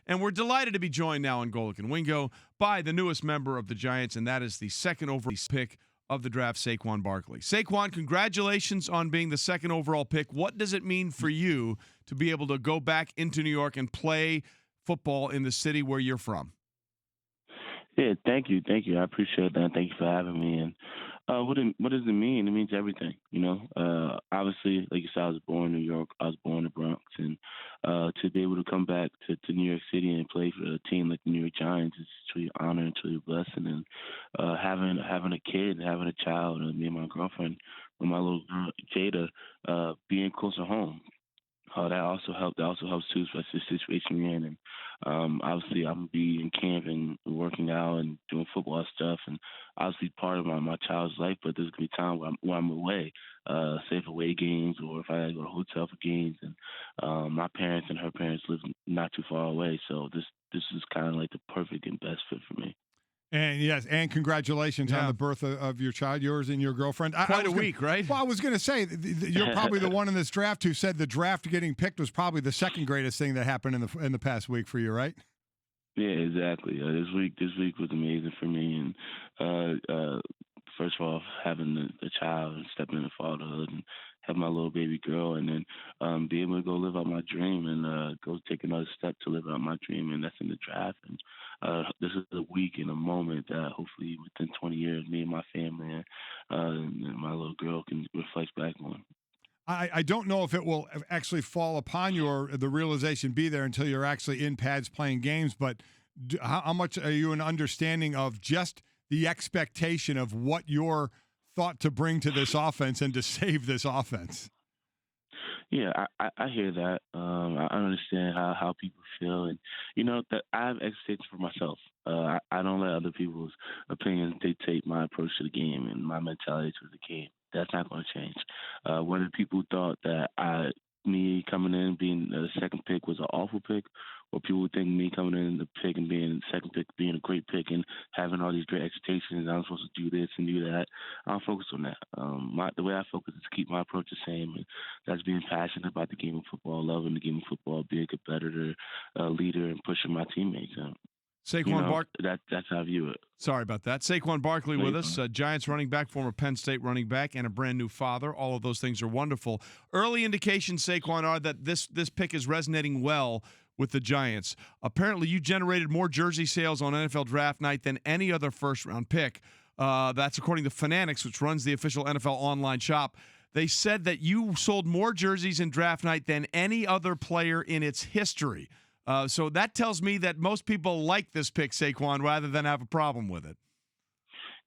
And we're delighted to be joined now on Golic and Wingo by the newest member of the Giants, and that is the second overall pick of the draft, Saquon Barkley. Saquon, congratulations on being the second overall pick. What does it mean for you to be able to go back into New York and play football in the city where you're from? Yeah, thank you. I appreciate that. Thank you for having me. And what does it mean? It means everything. Obviously, like you said, I was born in New York. I was born in the Bronx, and to be able to come back to New York City and play for a team like the New York Giants is truly an honor and truly a blessing. And having a kid, having a child, me and my girlfriend, with my little girl Jada, being closer home. That also helped. That also helps too, especially the situation we're in. And obviously, I'm gonna be in camp and working out and doing football stuff, and obviously part of my child's life. But there's gonna be time where I'm away, say for away games or if I gotta go to a hotel for games. And my parents and her parents live not too far away, so this is kind of like the perfect and best fit for me. And yes, and congratulations on the birth of your child, yours and your girlfriend. Quite a week, right? Well, I was going to say, you're probably the one in this draft who said the draft getting picked was probably the second greatest thing that happened in the past week for you, right? Yeah, exactly. This week was amazing for me, and first of all, having the child and stepping into fatherhood and have my little baby girl, and then be able to go live out my dream and go take another step to live out my dream, and that's in the draft. And this is a week and a moment that hopefully within 20 years, me and my family and my little girl can reflect back on. I don't know if it will actually fall upon the realization be there until you're actually in pads playing games, but how much are you in understanding of just the expectation of what you're thought to bring to this offense and to save this offense? Yeah, I hear that. I understand how people feel, and that I have expectations for myself. I don't let other people's opinions dictate my approach to the game and my mentality to the game. That's not going to change. Whether people thought that me coming in being the second pick was an awful pick, or people think me coming in the pick and being the second pick being a great pick and having all these great expectations, I'm supposed to do this and do that. I'll focus on that. The way I focus is to keep my approach the same, and that's being passionate about the game of football, loving the game of football, being a competitor, leader, and pushing my teammates. Saquon Barkley. That's how I view it. Sorry about that. Saquon Barkley with us, Giants running back, former Penn State running back, and a brand new father. All of those things are wonderful. Early indications, Saquon, are that this pick is resonating well with the Giants. Apparently, you generated more jersey sales on NFL Draft Night than any other first-round pick. That's according to Fanatics, which runs the official NFL online shop. They said that you sold more jerseys in Draft Night than any other player in its history. So that tells me that most people like this pick, Saquon, rather than have a problem with it.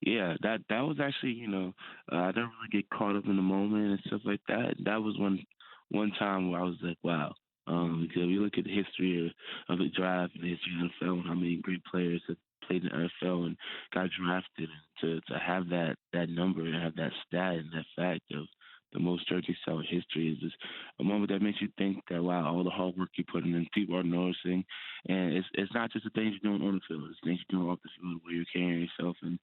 Yeah, that was actually, I don't really get caught up in the moment and stuff like that. That was one time where I was like, wow. Because we look at the history of the draft and the history of the NFL and how many great players have played in the NFL and got drafted, and to have that number and have that stat and that fact of the most jersey sell in history is just a moment that makes you think that, wow, all the hard work you put in, people are noticing. And it's not just the things you're doing on the field. It's things you're doing off the field where you're carrying yourself. And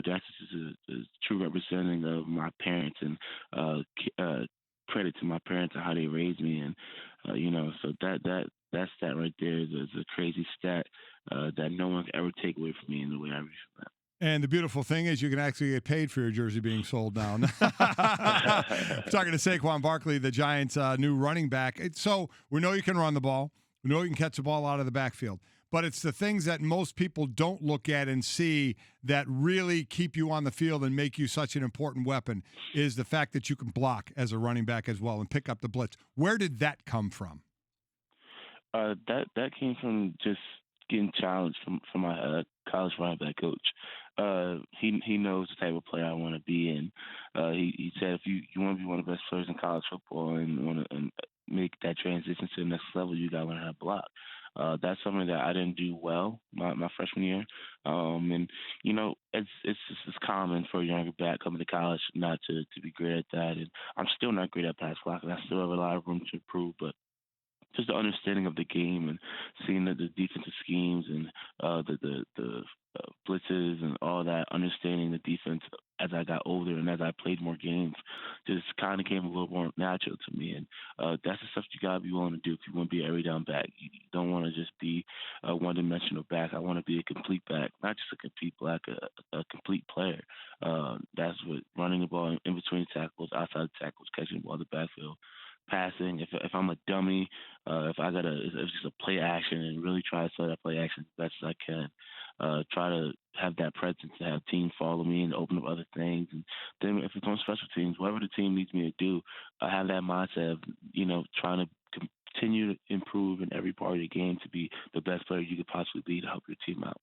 that's just a true representing of my parents and credit to my parents and how they raised me. And, so that stat right there is a crazy stat that no one can ever take away from me in the way I reach that. And the beautiful thing is you can actually get paid for your jersey being sold now. Talking to Saquon Barkley, the Giants' new running back. So we know you can run the ball. We know you can catch the ball out of the backfield. But it's the things that most people don't look at and see that really keep you on the field and make you such an important weapon is the fact that you can block as a running back as well and pick up the blitz. Where did that come from? That came from just getting challenged from my college running back coach. He knows the type of player I want to be, and he said if you want to be one of the best players in college football and want to make that transition to the next level, you got to learn how to block. That's something that I didn't do well my freshman year, and it's common for a younger back coming to college not to be great at that, and I'm still not great at pass blocking. I still have a lot of room to improve, but just the understanding of the game and seeing the defensive schemes and the blitzes and all that, understanding the defense as I got older and as I played more games, just kind of came a little more natural to me. And that's the stuff you got to be willing to do if you want to be an every down back. You don't want to just be a one-dimensional back. I want to be a complete back, not just a complete back, a complete player. That's what running the ball in between tackles, outside tackles, catching the ball in the backfield, passing. If I'm a dummy, if it's just a play action and really try to sell that play action as best as I can. Try to have that presence to have teams follow me and open up other things. And then if it's on special teams, whatever the team needs me to do, I have that mindset of, trying to continue to improve in every part of the game to be the best player you could possibly be to help your team out.